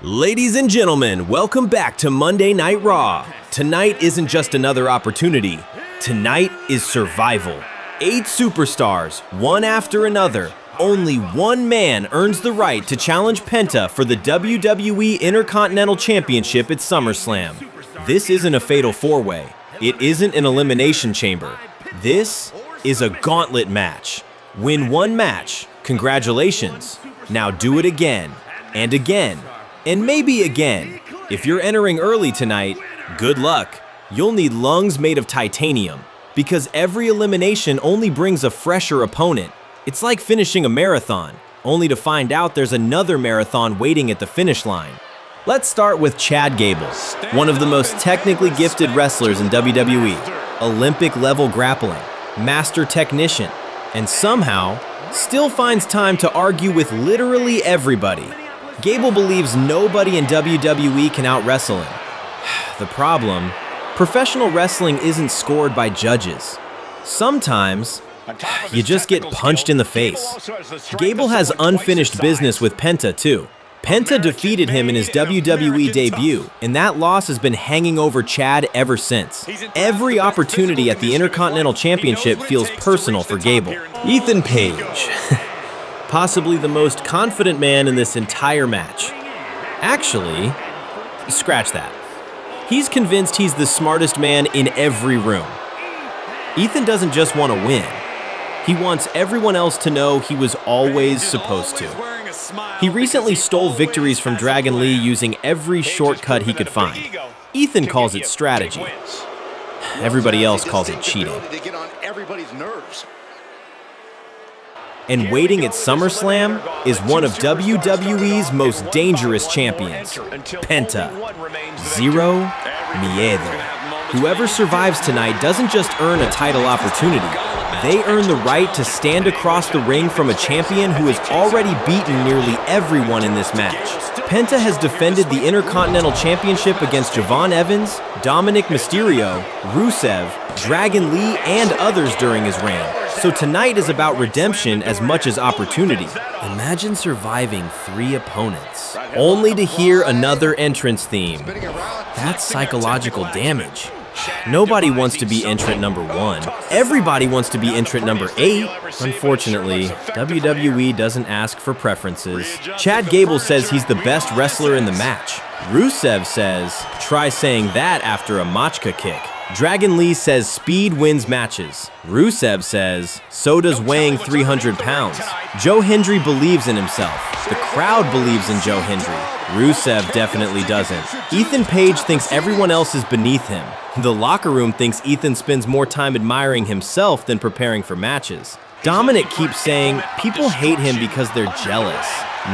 Ladies and gentlemen, welcome back to Monday Night Raw. Tonight isn't just another opportunity. Tonight is survival. 8 superstars, one after another. Only one man earns the right to challenge Penta for the WWE Intercontinental Championship at SummerSlam. This isn't a fatal 4-way. It isn't an elimination chamber. This is a gauntlet match. Win one match, congratulations. Now do it again, and again, and maybe again. If you're entering early tonight, good luck. You'll need lungs made of titanium, because every elimination only brings a fresher opponent. It's like finishing a marathon, only to find out there's another marathon waiting at the finish line. Let's start with Chad Gable, one of the most technically gifted wrestlers in WWE, Olympic-level grappling, master technician, and somehow still finds time to argue with literally everybody. Gable believes nobody in WWE can out-wrestle him. The problem, professional wrestling isn't scored by judges. Sometimes, you just get punched in the face. Gable has unfinished business with Penta too. Penta defeated him in his WWE debut, and that loss has been hanging over Chad ever since. Every opportunity at the Intercontinental Championship feels personal for Gable. Ethan Page. Possibly the most confident man in this entire match. Actually, scratch that. He's convinced he's the smartest man in every room. Ethan doesn't just want to win. He wants everyone else to know he was always supposed to. He recently stole victories from Dragonlee using every shortcut he could find. Ethan calls it strategy. Everybody else calls it cheating. And waiting at SummerSlam is one of WWE's most dangerous champions, Penta. Zero miedo. Whoever survives tonight doesn't just earn a title opportunity. They earn the right to stand across the ring from a champion who has already beaten nearly everyone in this match. Penta has defended the Intercontinental Championship against Javon Evans, Dominik Mysterio, Rusev, Dragonlee, and others during his reign. So tonight is about redemption as much as opportunity. Imagine surviving 3 opponents, only to hear another entrance theme. That's psychological damage. Nobody wants to be entrant number 1. Everybody wants to be entrant number 8. Unfortunately, WWE doesn't ask for preferences. Chad Gable says he's the best wrestler in the match. Rusev says, try saying that after a Machka kick. Dragonlee says speed wins matches. Rusev says, so does weighing 300 pounds. Joe Hendry believes in himself. The crowd believes in Joe Hendry. Rusev definitely doesn't. Ethan Page thinks everyone else is beneath him. The locker room thinks Ethan spends more time admiring himself than preparing for matches. Dominik keeps saying people hate him because they're jealous.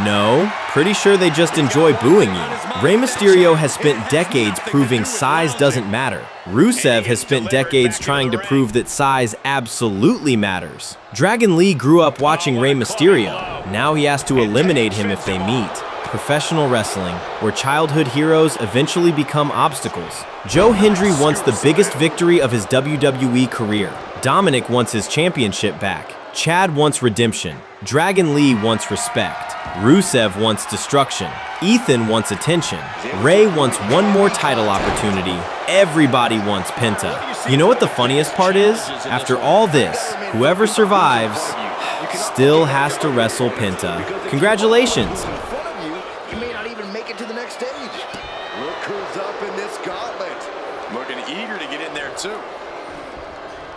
No, pretty sure they just enjoy booing you. Rey Mysterio has spent decades proving size doesn't matter. Rusev has spent decades trying to prove that size absolutely matters. Dragonlee grew up watching Rey Mysterio. Now he has to eliminate him if they meet. Professional wrestling, where childhood heroes eventually become obstacles. Joe Hendry wants the biggest victory of his WWE career. Dominik wants his championship back. Chad wants redemption. Dragonlee wants respect. Rusev wants destruction. Ethan wants attention. Rey wants one more title opportunity. Everybody wants Penta. You know what the funniest part is? After all this, whoever survives still has to wrestle Penta. Congratulations! You may not even make it to the next stage. Look who's up in this gauntlet. Looking eager to get in there too.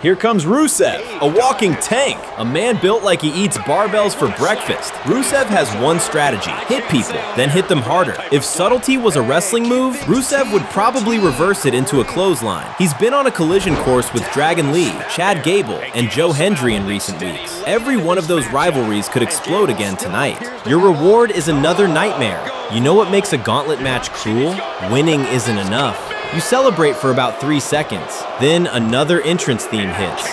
Here comes Rusev, a walking tank, a man built like he eats barbells for breakfast. Rusev has one strategy: hit people, then hit them harder. If subtlety was a wrestling move, Rusev would probably reverse it into a clothesline. He's been on a collision course with Dragonlee, Chad Gable, and Joe Hendry in recent weeks. Every one of those rivalries could explode again tonight. Your reward is another nightmare. You know what makes a gauntlet match cruel? Winning isn't enough. You celebrate for about 3 seconds, then another entrance theme hits.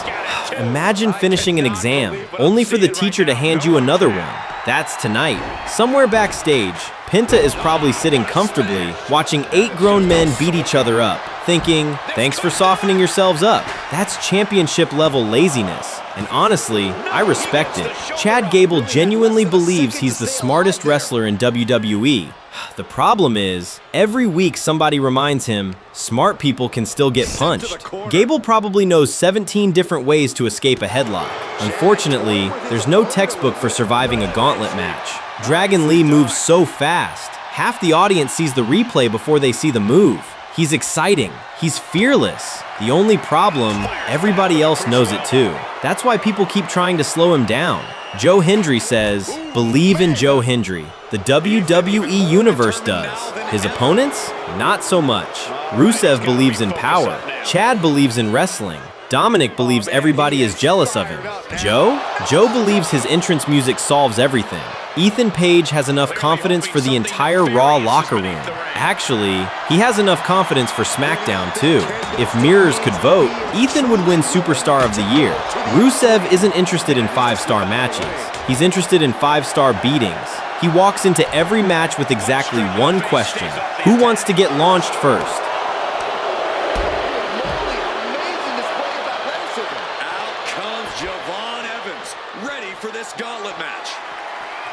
Imagine finishing an exam, only for the teacher to hand you another one. That's tonight. Somewhere backstage, Penta is probably sitting comfortably, watching 8 grown men beat each other up, thinking, thanks for softening yourselves up. That's championship level laziness. And honestly, I respect it. Chad Gable genuinely believes he's the smartest wrestler in WWE. The problem is, every week somebody reminds him, smart people can still get punched. Gable probably knows 17 different ways to escape a headlock. Unfortunately, there's no textbook for surviving a gauntlet match. Dragonlee moves so fast. Half the audience sees the replay before they see the move. He's exciting. He's fearless. The only problem, everybody else knows it too. That's why people keep trying to slow him down. Joe Hendry says, believe in Joe Hendry. The WWE Universe does. His opponents? Not so much. Rusev believes in power. Chad believes in wrestling. Dominik believes everybody is jealous of him. Joe? Joe believes his entrance music solves everything. Ethan Page has enough confidence for the entire Raw locker room. Actually, he has enough confidence for SmackDown too. If mirrors could vote, Ethan would win Superstar of the Year. Rusev isn't interested in 5-star matches. He's interested in 5-star beatings. He walks into every match with exactly one question. Who wants to get launched first?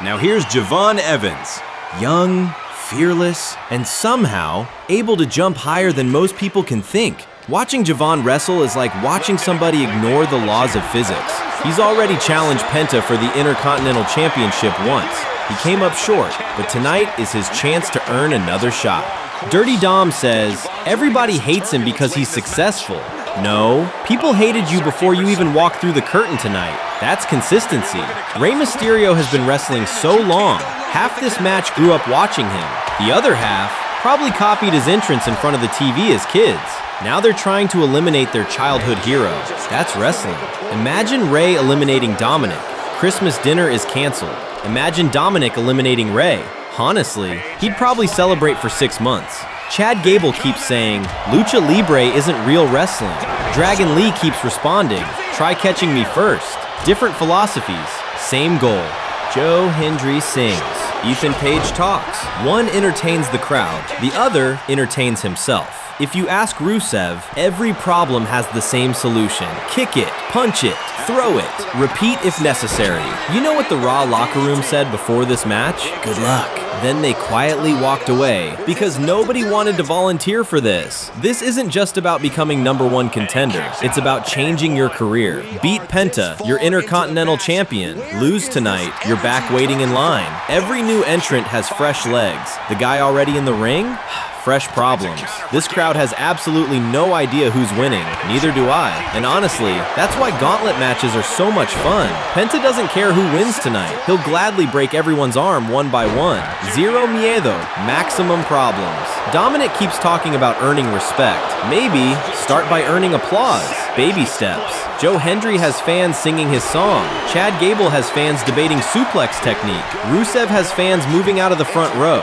Now here's Javon Evans, young, fearless, and somehow able to jump higher than most people can think. Watching Javon wrestle is like watching somebody ignore the laws of physics. He's already challenged Penta for the Intercontinental Championship once. He came up short, but tonight is his chance to earn another shot. Dirty Dom says, everybody hates him because he's successful. No, people hated you before you even walked through the curtain tonight. That's consistency. Rey Mysterio has been wrestling so long. Half this match grew up watching him. The other half probably copied his entrance in front of the TV as kids. Now they're trying to eliminate their childhood hero. That's wrestling. Imagine Rey eliminating Dominik. Christmas dinner is canceled. Imagine Dominik eliminating Rey. Honestly, he'd probably celebrate for 6 months. Chad Gable keeps saying, Lucha Libre isn't real wrestling. Dragonlee keeps responding, try catching me first. Different philosophies, same goal. Joe Hendry sings. Ethan Page talks. One entertains the crowd, the other entertains himself. If you ask Rusev, every problem has the same solution. Kick it, punch it, throw it, repeat if necessary. You know what the Raw locker room said before this match? Good luck. Then they quietly walked away because nobody wanted to volunteer for this. This isn't just about becoming #1 contender. It's about changing your career. Beat Penta, your Intercontinental Champion. Lose tonight, you're back waiting in line. Every new entrant has fresh legs. The guy already in the ring? Fresh problems. This crowd has absolutely no idea who's winning, neither do I. And honestly, that's why gauntlet matches are so much fun. Penta doesn't care who wins tonight. He'll gladly break everyone's arm one by one. Zero miedo, maximum problems. Dominik keeps talking about earning respect. Maybe start by earning applause. Baby steps. Joe Hendry has fans singing his song. Chad Gable has fans debating suplex technique. Rusev has fans moving out of the front row.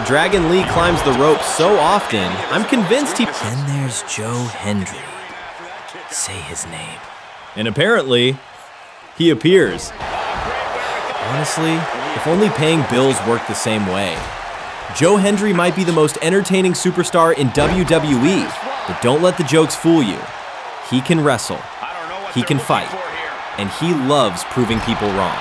Dragonlee climbs the ropes so often, I'm convinced he... Then there's Joe Hendry. Say his name. And apparently, he appears. Honestly, if only paying bills worked the same way. Joe Hendry might be the most entertaining superstar in WWE, but don't let the jokes fool you. He can wrestle, he can fight, and he loves proving people wrong.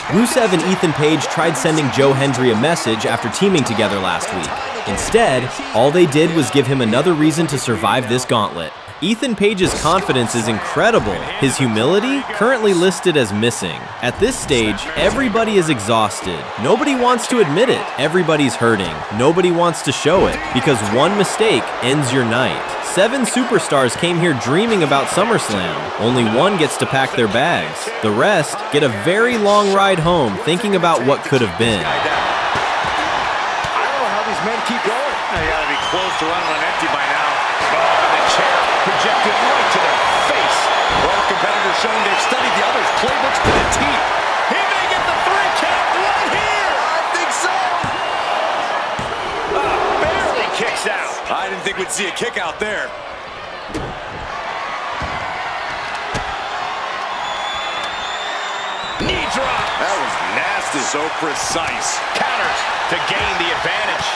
Rusev and Ethan Page tried sending Joe Hendry a message after teaming together last week. Instead, all they did was give him another reason to survive this gauntlet. Ethan Page's confidence is incredible. His humility, currently listed as missing. At this stage, everybody is exhausted. Nobody wants to admit it. Everybody's hurting. Nobody wants to show it, because one mistake ends your night. 7 superstars came here dreaming about SummerSlam. Only one gets to pack their bags. The rest get a very long ride home thinking about what could have been. I don't know how these men keep going. They gotta be close to running on empty by now. The chair projected right to their face. Both competitors showing they've studied the other's playbooks to the teeth. He may get the 3 count right here. I think so. Barely kicks out. I didn't think we'd see a kick out there. Knee drop. That was nasty. So precise. Counters to gain the advantage.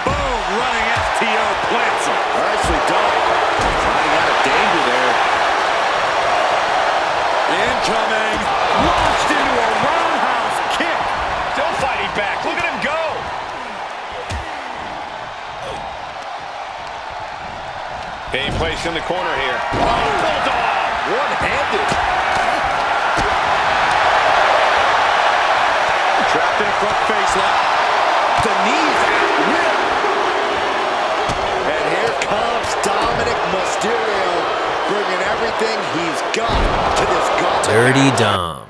Boom, running FTO plants him. Nicely done. Finding out of danger there. Incoming. Launched into a roundhouse kick. Still fighting back. Look at him go. Being placed in the corner here. Oh, bulldog! One-handed. Trapped in front face lock. The knees at will. And here comes Dominik Mysterio, bringing everything he's got to this gauntlet. Dirty Dom.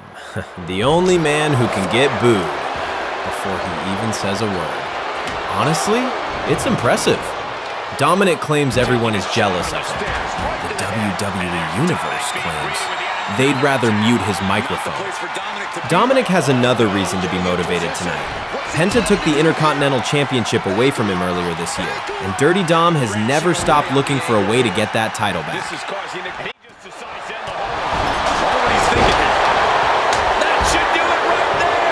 The only man who can get booed before he even says a word. Honestly, it's impressive. Dominik claims everyone is jealous of him. The WWE Universe claims they'd rather mute his microphone. Dominik has another reason to be motivated tonight. Penta took the Intercontinental Championship away from him earlier this year, and Dirty Dom has never stopped looking for a way to get that title back. This is causing he just decides to end the whole. I wonder what he's thinking. That should do it right there.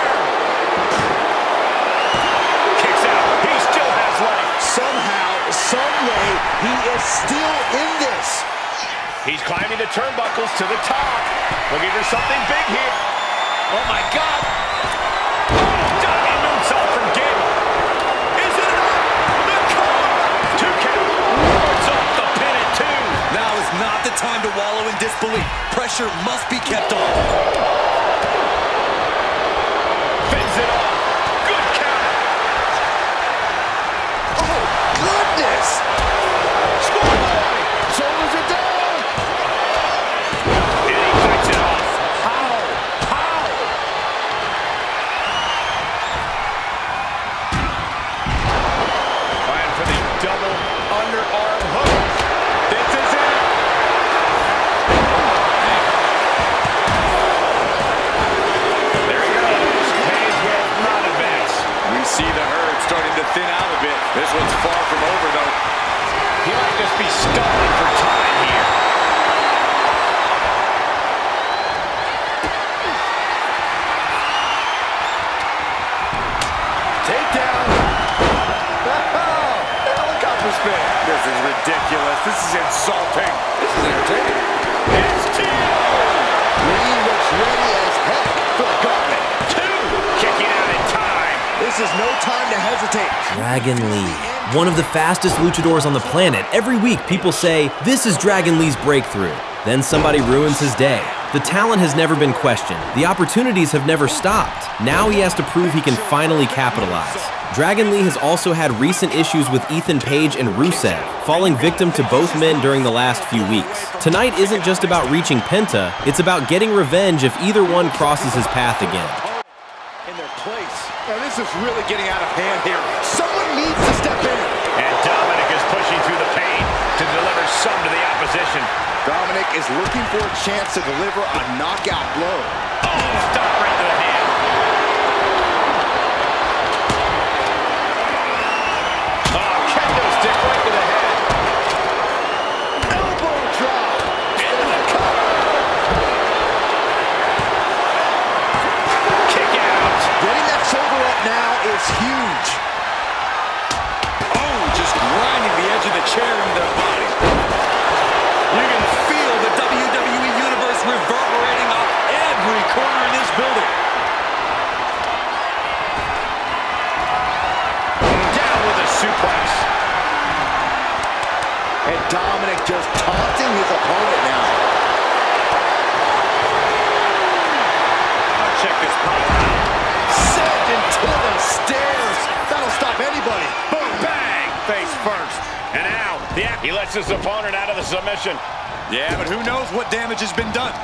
Kicks out. He still has life. Somehow, some way, he is still in this. He's climbing the turnbuckles to the top. Looking for something big here. Oh my God. Oh, diving moonsault from Gable. Is it enough? The cover. 2K wards off the pin at 2. Now is not the time to wallow in disbelief. Pressure must be kept on. Fends it off. Good counter. Oh, goodness. Schoolboy. Shoulders are down. And he fights it off. How? Trying for the double underarm hook. This is it. There he goes. Pays with non-events. We see the herd starting to thin out a bit. This one's far from over, though. He might just be stalling for time here. Takedown. Helicopter spin. This is ridiculous. This is insulting. This is entertaining. It's Tio. Lee looks ready as heck for the gauntlet. 2. Kicking out in time. This is no time to hesitate. Dragonlee, one of the fastest luchadors on the planet. Every week, people say, this is Dragonlee's breakthrough. Then somebody ruins his day. The talent has never been questioned. The opportunities have never stopped. Now he has to prove he can finally capitalize. Dragonlee has also had recent issues with Ethan Page and Rusev, falling victim to both men during the last few weeks. Tonight isn't just about reaching Penta, it's about getting revenge if either one crosses his path again. In their place. Now this is really getting out of hand here. Someone needs to step in. And Dominik is pushing through the pain to deliver some to the opposition. Dominik is looking for a chance to deliver a knockout blow. Oh, stop right to the hand. Oh, kendo stick right to the head. Elbow drop. Into the cover. Kick out. Getting that shoulder up now is huge. Oh, just grinding the edge of the chair into their body. You can feel the WWE Universe reverberating off every corner in this building. Down with a suplex. And Dominik just taunting his opponent now. Check this power out. Sent into the stairs. That'll stop anybody. Boom, bang, face first. And now, he lets his opponent out of the submission. Yeah, but who knows what damage has been done.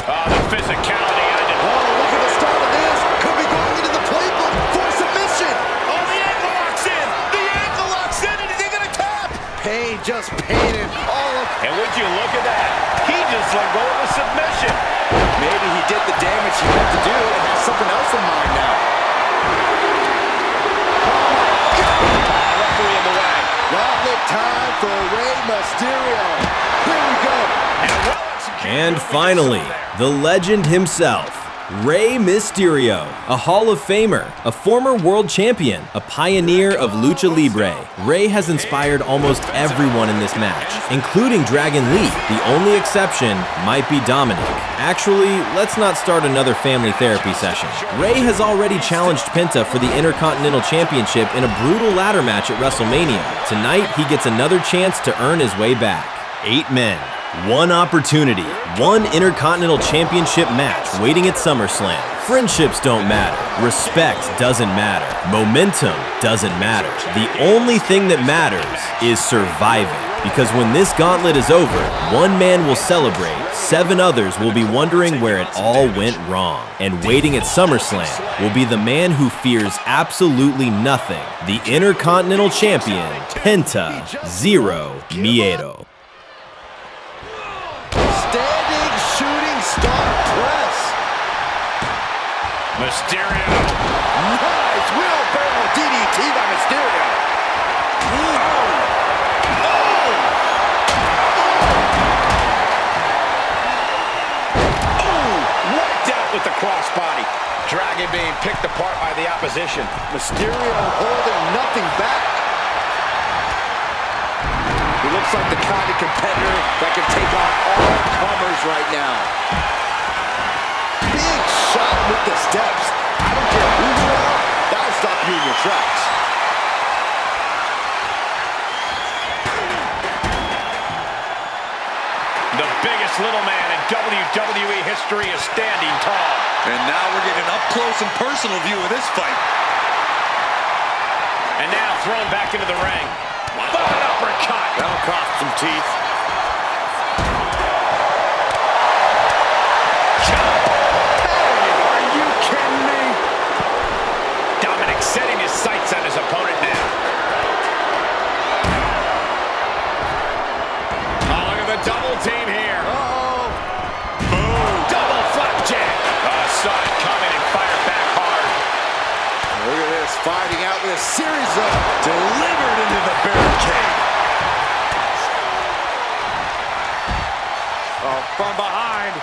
Oh, the physicality on it. Oh, look at the start of this. Could be going into the playbook for submission. Oh, the ankle locks in. The ankle locks in, and is he going to tap? Pain just painted all of. And would you look at that? He just let go of a submission. Maybe he did the damage he meant to do and has something else in mind now. Referee in the way. Gauntlet time for Rey Mysterio. Here we go. And finally, the legend himself, Rey Mysterio, a Hall of Famer, a former world champion, a pioneer of lucha libre. Rey has inspired almost everyone in this match, including Dragonlee. The only exception might be Dominik. Actually, let's not start another family therapy session. Rey has already challenged Penta for the Intercontinental Championship in a brutal ladder match at WrestleMania. Tonight, he gets another chance to earn his way back. 8 men, 1 opportunity, 1 Intercontinental Championship match waiting at SummerSlam. Friendships don't matter. Respect doesn't matter. Momentum doesn't matter. The only thing that matters is surviving. Because when this gauntlet is over, 1 man will celebrate, 7 others will be wondering where it all went wrong. And waiting at SummerSlam will be the man who fears absolutely nothing, the Intercontinental Champion, Penta Zero Miedo. Standing shooting star press. Mysterio. Nice wheelbarrow DDT by Mysterio. Wiped out with the crossbody. Dragon being picked apart by the opposition. Mysterio holding nothing back. He looks like the kind of competitor that can take on all comers right now. Big shot with the steps. I don't care who you are, that'll stop you in your tracks. The biggest little man in WWE history is standing tall. And now we're getting an up-close and personal view of this fight. And now thrown back into the ring. What an uppercut! That'll cost some teeth. Are you kidding me? Dominik setting his sights on his opponent now. Oh, look at the double team here. Uh-oh. Boom! Double flapjack. Saw it coming and fired back hard. Look at this, fighting out with a series of Delivered into the barricade. Oh, from behind.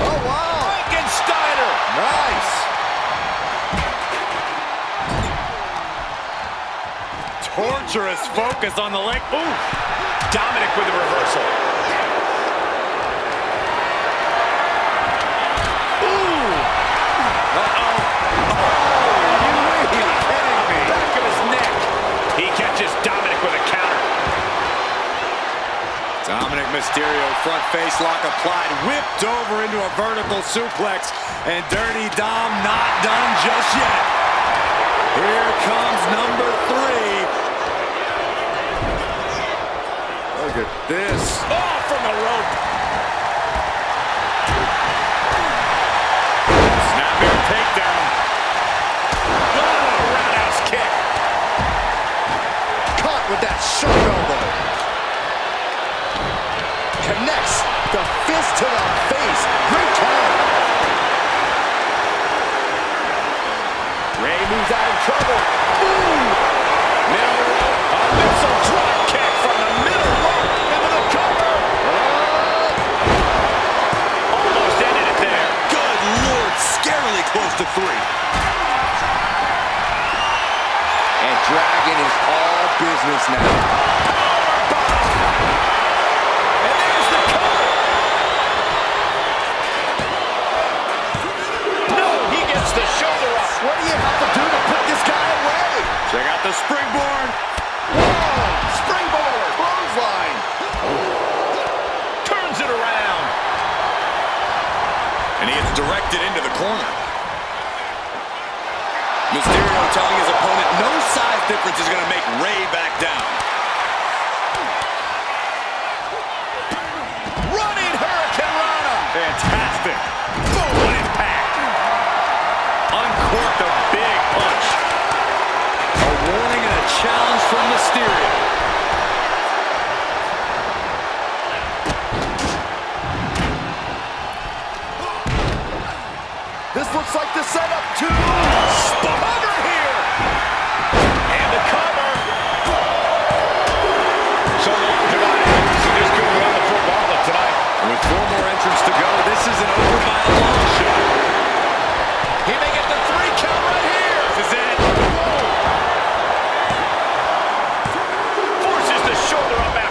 oh wow, Frankensteiner. nice. Torturous focus on the leg. Ooh. Dominik with the reversal. Back of his neck. He catches Dominik with a counter. Dominik Mysterio, front face lock applied, whipped over into a vertical suplex, and Dirty Dom not done just yet. Here comes number 3. Look at this. Oh, from the rope. Snapmare takedown. Oh, roundhouse kick. Caught with that sharp elbow. Connects the fist to the face. Great counter. Rey moves out of trouble. Boom! Middle rope. A missile drop kick from the middle rope into the cover. Almost ended it there. Good Lord, scarily close to 3. And Dragon is all business now. And there's the cover. No, he gets the shoulder up. What do you have to do to put this guy away? Check out the springboard. Whoa! Springboard! Clothesline! Turns it around. And he gets directed into the corner. Mysterio telling his opponent no size difference is going to make Rey back down. Running Hurricane Rana. Fantastic. Boom, impact. Uncorked a big punch. A warning and a challenge from Mysterio. This looks like the setup to Cover here. And the cover. So long, Javon Evans. This could run the full gauntlet tonight. And with 4 more entrants to go, this isn't over by a long shot.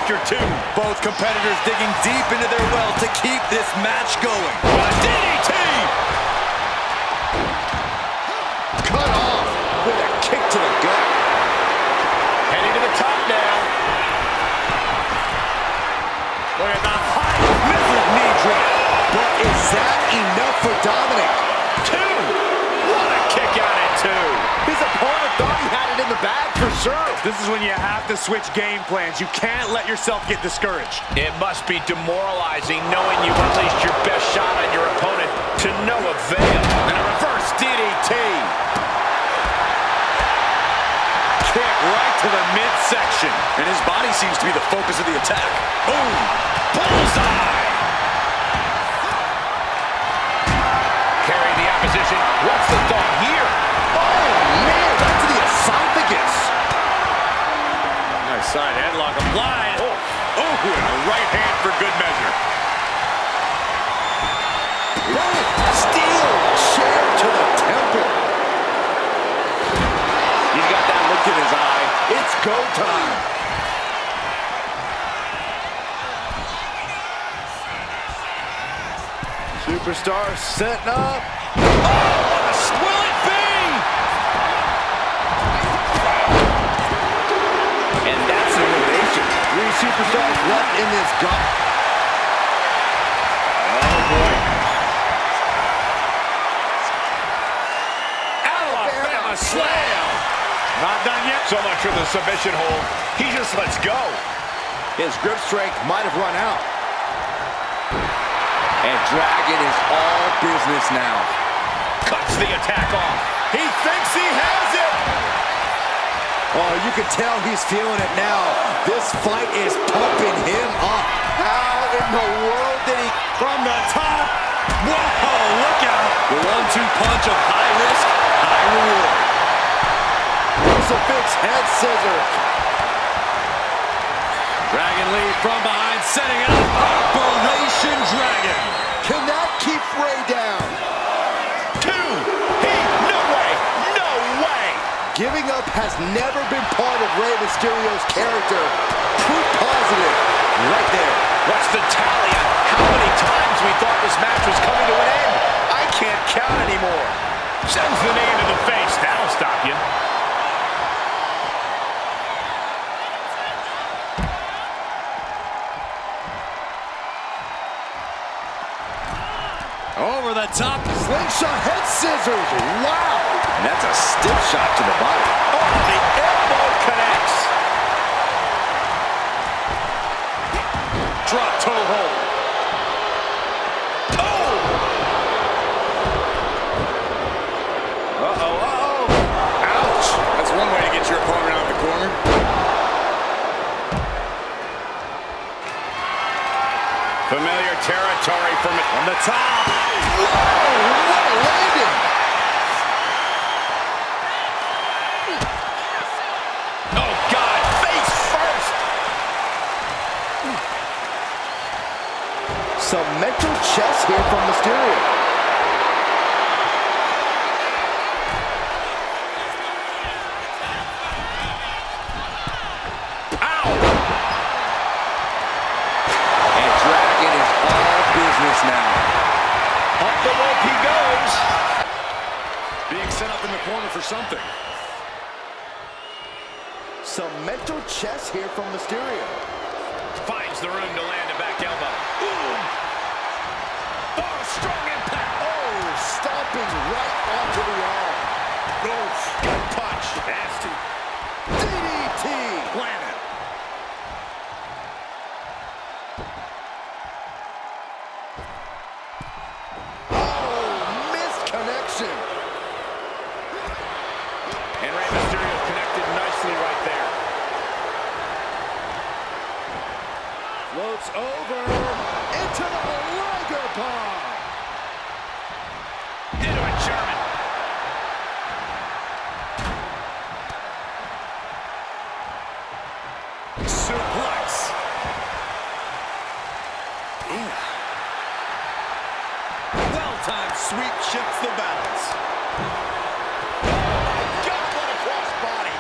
after two. Both competitors digging deep into their well to keep this match going. DDT! Cut off with a kick to the gut. Heading to the top now. Look at the high, massive knee drop. But is that enough for Dominik? Two. What a kick out at two. His opponent thought he had it in the bag for sure. This is when you have to switch game plans. You can't let yourself get discouraged. It must be demoralizing knowing you've unleashed your best shot on your opponent to no avail. And a reverse DDT. Kick right to the midsection. And his body seems to be the focus of the attack. Boom. Bullseye. Carrying the opposition. What's the thought here? Oh, man, right to the esophagus. Nice side headlock applied. Oh, and a right hand for good measure. Steel chair to the temple. He's got that look in his eye. It's go time. Superstar setting up. Will it be? And that's an elimination. 3 superstars left in this gauntlet. Oh, boy. Alabama slam. Not done yet. So much for the submission hold. He just lets go. His grip strength might have run out. And Dragon is all business now. Cuts the attack off. He thinks he has it. Oh, you can tell he's feeling it now. This fight is pumping him up. How in the world did he... From the top. Whoa, look out. The 1-2 punch of high risk, high reward. Crucifix head scissor. Dragonlee from behind, setting it up. Operation Dragon. Can that keep Rey down? Two. No way. No way. Giving up has never been part of Rey Mysterio's character. Proof positive right there. What's the tally on how many times we thought this match was coming to an end? I can't count anymore. Sends the knee into the face. That'll stop you. Over the top. Slingshot head scissors. Wow. And that's a stiff shot to the body. Oh, the elbow connects. Drop toe hold. Oh! Uh-oh, uh-oh. Ouch. That's one way to get your opponent out of the corner. Familiar territory from the top. Whoa, what a landing. Oh, God, face first. Some mental chess here from Mysterio. Ow! And Dragon is all business now. Up the rope he goes. Being set up in the corner for something. Some mental chess here from Mysterio. Finds the room to land a back elbow. Ooh. Oh, strong impact. Oh, stomping right onto the arm. Oh, good punch. Nasty. DDT. Planet. Oh, missed connection. And Rey Mysterio connected nicely right there. Floats over into the Liger Bomb. Into a German. Suplex. Well-timed sweep shifts the balance. God, what a cross body.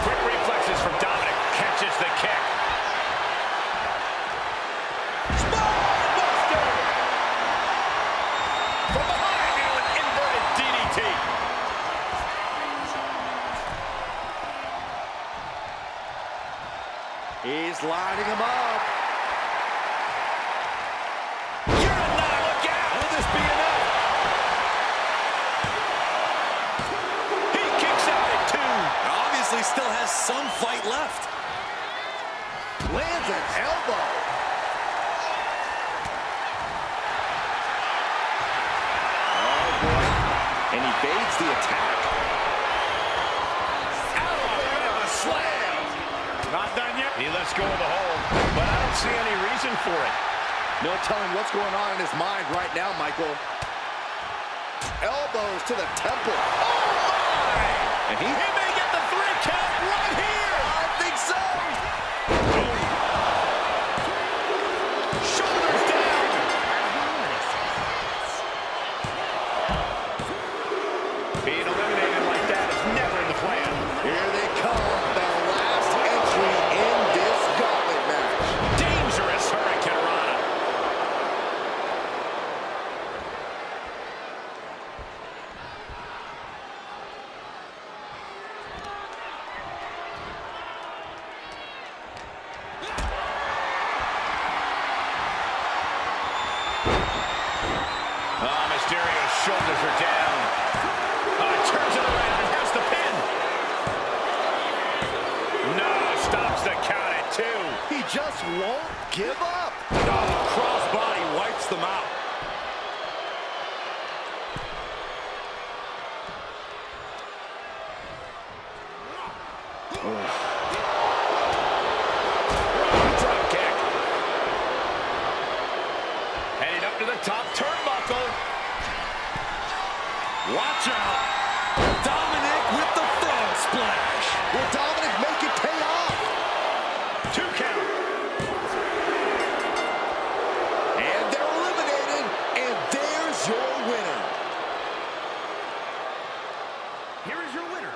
Quick reflexes from Dominik. Catch Launches the kick. From behind into an inverted DDT. He's lining him up. You're a nine. Look out. Will this be enough? He kicks out at 2. Obviously still has some fight left. Lands an elbow. Oh, boy. And evades the attack. Out of a slam. Not done yet. He lets go of the hold, but I don't see any reason for it. No telling what's going on in his mind right now, Michael. Elbows to the temple. Oh, my! And he may get the 3 count right here. I think so. Shoulders down. Being eliminated like that is never in the plan. Here they come. The last entry in this gauntlet match. Dangerous Hurricane Rana. Mysterio's shoulders are down. Turns it around. Here's the pin. No, stops the count at 2. He just won't give up. Crossbody wipes them out. Drop kick. Heading up to the top turnbuckle. Watch out. Dominik with the frog splash. Will Dominik make it pay off? 2 count. And they're eliminated. And there's your winner. Here is your winner,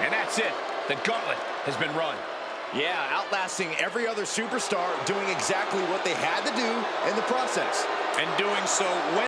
And that's it. The gauntlet has been run. Yeah, outlasting every other superstar, doing exactly what they had to do in the process. And doing so when